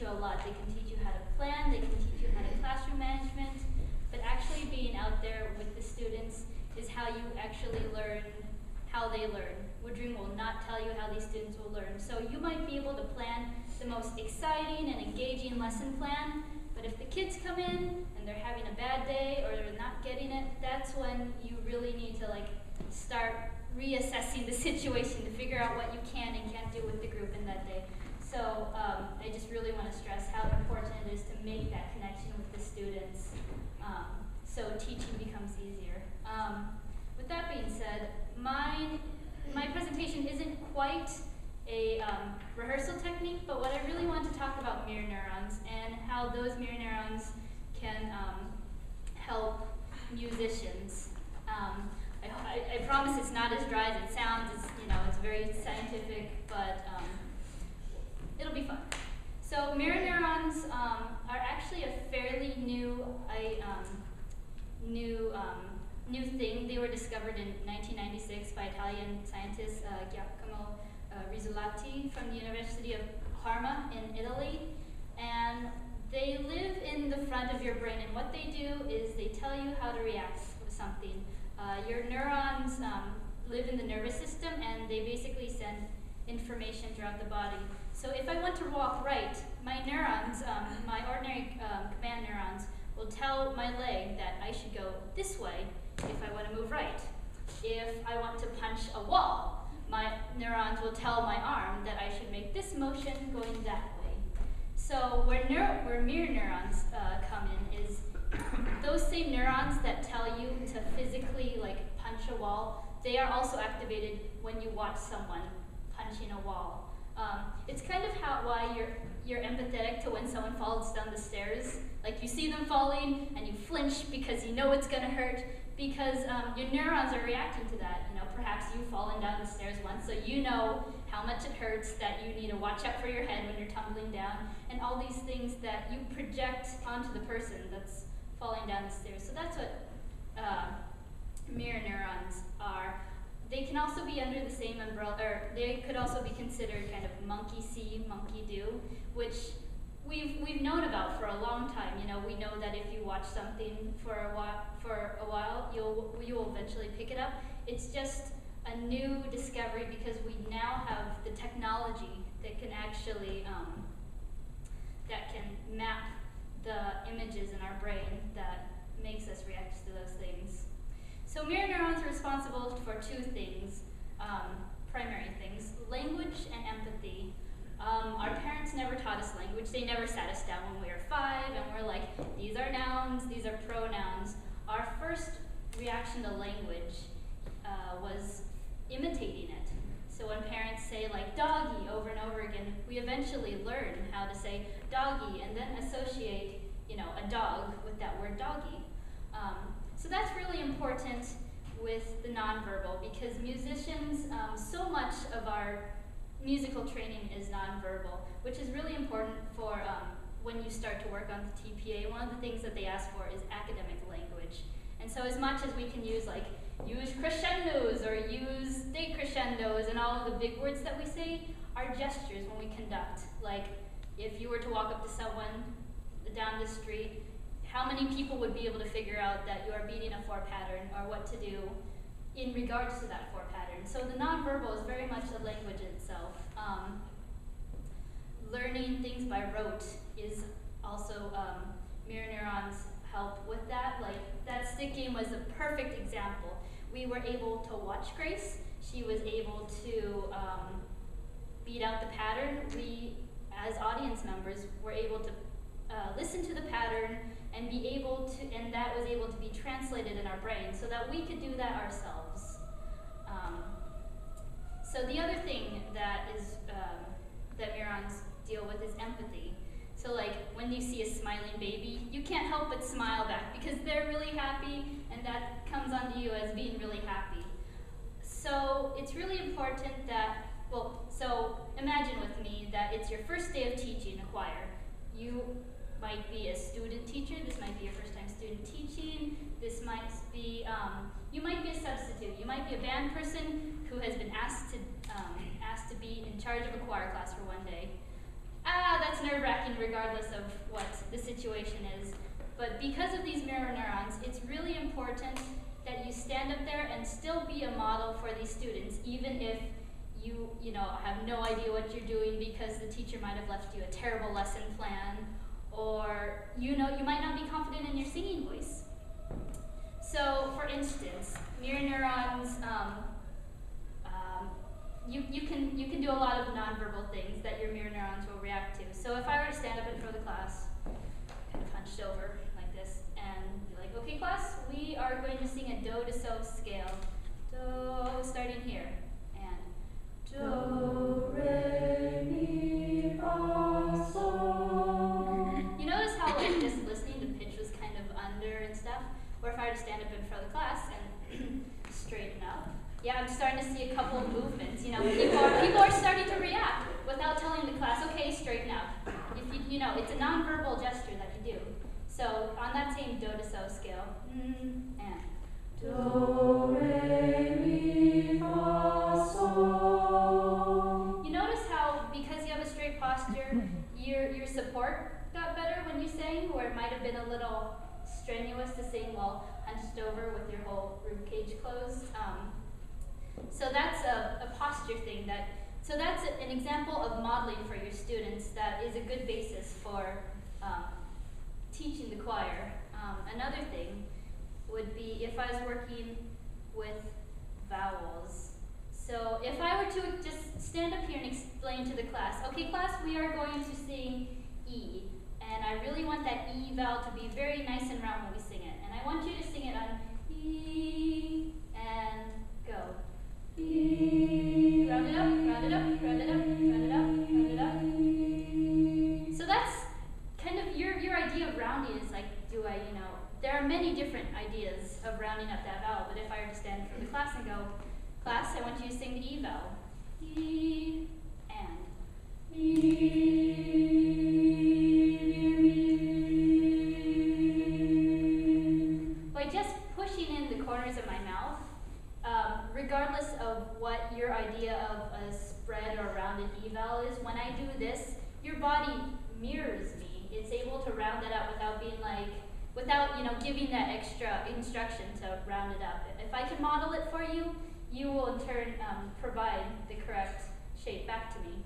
you a lot. They can teach you how to plan, they can teach you how to classroom management, but actually being out there with the students is how you actually learn how they learn. Woodring will not tell you how these students will learn. So you might be able to plan the most exciting and engaging lesson plan, but if the kids come in and they're having a bad day or they're not getting it, that's when you really need to start reassessing the situation to figure out what you can and can't do with the group in that day. So I just really want to stress how important it is to make that connection with the students so teaching becomes easier. With that being said, my presentation isn't quite a rehearsal technique, but what I really want to talk about mirror neurons and how those mirror neurons can help musicians. I promise it's not as dry as it sounds. It's very scientific, but it'll be fun. So mirror neurons are actually a fairly new thing. They were discovered in 1996 by Italian scientist Giacomo Rizzolatti from the University of Parma in Italy. And they live in the front of your brain, and what they do is they tell you how to react with something. Your neurons live in the nervous system, and they basically send information throughout the body. So if I want to walk right, my neurons, my ordinary command neurons, will tell my leg that I should go this way if I want to move right. If I want to punch a wall, my neurons will tell my arm that I should make this motion going that way. So where mirror neurons come in is those same neurons that tell you to physically punch a wall, they are also activated when you watch someone punching a wall. It's kind of why you're empathetic to when someone falls down the stairs. You see them falling and you flinch because you know it's going to hurt, because your neurons are reacting to that. Perhaps you've fallen down the stairs once, so you know how much it hurts, that you need to watch out for your head when you're tumbling down, and all these things that you project onto the person that's falling down the stairs. So that's what mirror neurons are. They can also be under the same umbrella, or they could also be considered kind of monkey see, monkey do, which we've known about for a long time. We know that if you watch something for a while, you'll eventually pick it up. It's just a new discovery because we now have the technology that can actually that can map the images in our brain that makes us react to those things. So mirror neurons are responsible for two things, primary things: language and empathy. Our parents never taught us language. They never sat us down when we were 5 and we're like, these are nouns, these are pronouns. Our first reaction to language was imitating it. So when parents say doggy over and over again, we eventually learn how to say doggy and then associate a dog with that word doggy. So that's really important with the nonverbal, because musicians, so much of our musical training is nonverbal, which is really important for when you start to work on the TPA. One of the things that they ask for is academic language. And so as much as we can use crescendos or use decrescendos and all of the big words that we say, are gestures when we conduct. If you were to walk up to someone down the street, how many people would be able to figure out that you are beating a 4 pattern or what to do in regards to that 4 pattern? So the nonverbal is very much the language itself. Learning things by rote is also, mirror neurons help with that. That stick game was a perfect example. We were able to watch Grace. She was able to beat out the pattern. We, as audience members, were able to listen to the pattern and be able to, and that was able to be translated in our brain so that we could do that ourselves. So the other thing that is that neurons deal with is empathy. So when you see a smiling baby, you can't help but smile back because they're really happy, and that comes onto you as being really happy. So it's really important that, so imagine with me that it's your first day of teaching a choir. You might be a student teacher. This might be your first time student teaching. This might be, you might be a substitute. You might be a band person who has been asked to be in charge of a choir class for one day. that's nerve-wracking regardless of what the situation is. But because of these mirror neurons, it's really important that you stand up there and still be a model for these students, even if you know, have no idea what you're doing because the teacher might have left you a terrible lesson plan, or you might not be confident in your singing voice. So, for instance, mirror neurons, you can do a lot of nonverbal things that your mirror neurons will react to. So if I were to stand up in front of the class, kind of hunched over like this, and be like, okay class, we are going to sing a do to so scale. Do, starting here, and do, re, mi, fa, sol. You notice how like just listening, the pitch was kind of under and stuff? Or if I were to stand up in front of the class and straighten up. Yeah, I'm starting to see a couple of movements. You know, people are starting to react without telling the class, okay, straighten up. If you know, it's a nonverbal gesture that you do. So on that same do to so scale, and do, re, mi, fa, sol. You notice how because you have a straight posture, your support got better when you sang, or it might have been a little strenuous to sing while hunched over with your whole rib cage closed. So that's a posture thing. So that's an example of modeling for your students that is a good basis for teaching the choir. Another thing would be if I was working with vowels. So if I were to just stand up here and explain to the class, okay class, we are going to sing E. And I really want that E vowel to be very nice and round when we sing it. And I want you to sing it on E and go. E. Round it up, round it up, round it up, round it up, round it up. So that's kind of your idea of rounding is like, there are many different ideas of rounding up that vowel, but if I were to stand for the class and go, class, I want you to sing the E vowel. E and E. Corners of my mouth, regardless of what your idea of a spread or rounded E vowel is, when I do this, your body mirrors me. It's able to round it up without being like, giving that extra instruction to round it up. If I can model it for you, you will in turn provide the correct shape back to me.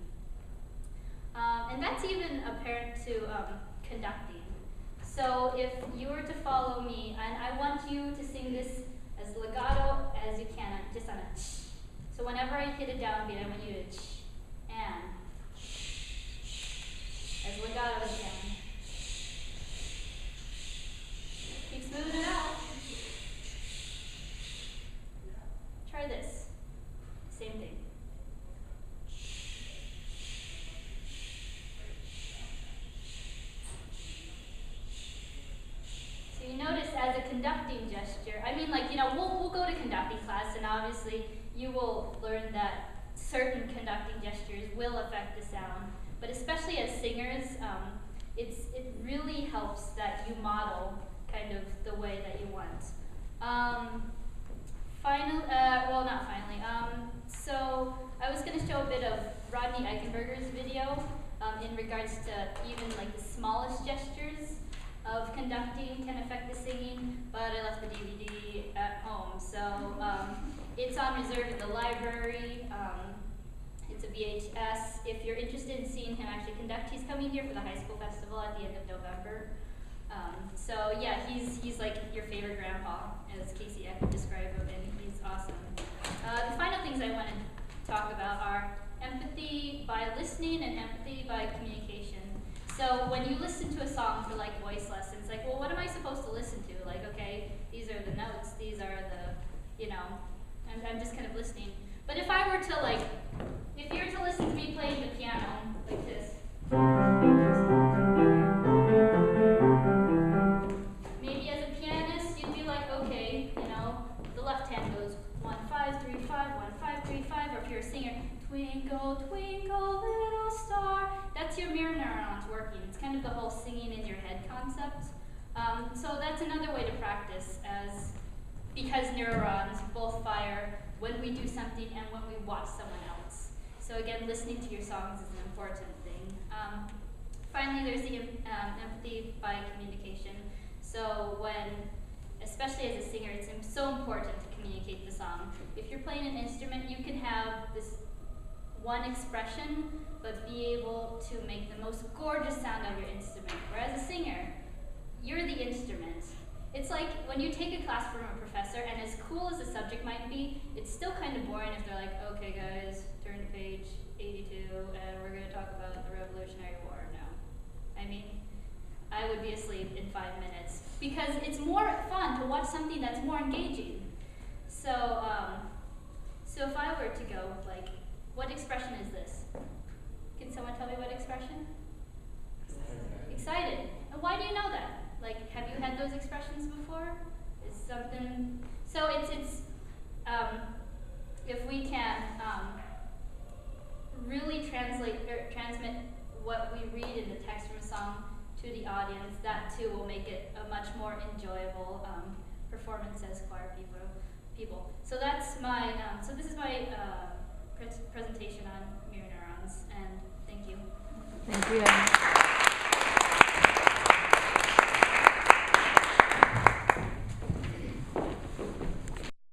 And that's even apparent to conducting. So if you were to follow me, and I want you to sing this as legato as you can, just on a ch. So whenever I hit a downbeat, I want you to ch, and as legato again. Keep smoothing it out. Try this. Same thing. So you notice as a conducting gesture, we'll go to conducting class, and obviously you will learn that certain conducting gestures will affect the sound. But especially as singers, it really helps that you model kind of the way that you want. So I was going to show a bit of Rodney Eichenberger's video in regards to even like the smallest gestures of conducting can affect the singing, but I left the DVD at home. So it's on reserve in the library. It's a VHS. If you're interested in seeing him actually conduct, he's coming here for the high school festival at the end of November. So yeah, he's like your favorite grandpa, as Casey Eck would describe him, and he's awesome. The final things I want to talk about are empathy by listening and empathy by communication. So when you listen to a song for like voice lessons, like, well, what am I supposed to listen to? Like, okay, these are the notes, these are the, I'm just kind of listening. But if I were to if you were to listen to me playing the piano like this, maybe as a pianist, you'd be like, okay, the left hand goes 1, 5, 3, 5, 1, 5, 3, 5, or if you're a singer, twinkle, twinkle, little star. That's your mirror neurons working. It's kind of the whole singing in your head concept. So that's another way to practice, because neurons both fire when we do something and when we watch someone else. So again, listening to your songs is an important thing. Finally, there's the empathy by communication. So especially as a singer, it's so important to communicate the song. If you're playing an instrument, you can have this one expression, but be able to make the most gorgeous sound out of your instrument. Whereas a singer, you're the instrument. It's like when you take a class from a professor, and as cool as the subject might be, it's still kind of boring if they're like, okay guys, turn to page 82, and we're going to talk about the Revolutionary War now. I mean, I would be asleep in 5 minutes, because it's more fun to watch something that's more engaging. So, so if I were to go, like, what expression is this? Can someone tell me what expression? Excited. And why do you know that? Like, have you had those expressions before? Is something, so it's if we can really transmit what we read in the text from a song to the audience, that too will make it a much more enjoyable performance as choir people. So that's my, so this is my presentation on mirror neurons, and thank you. Thank you.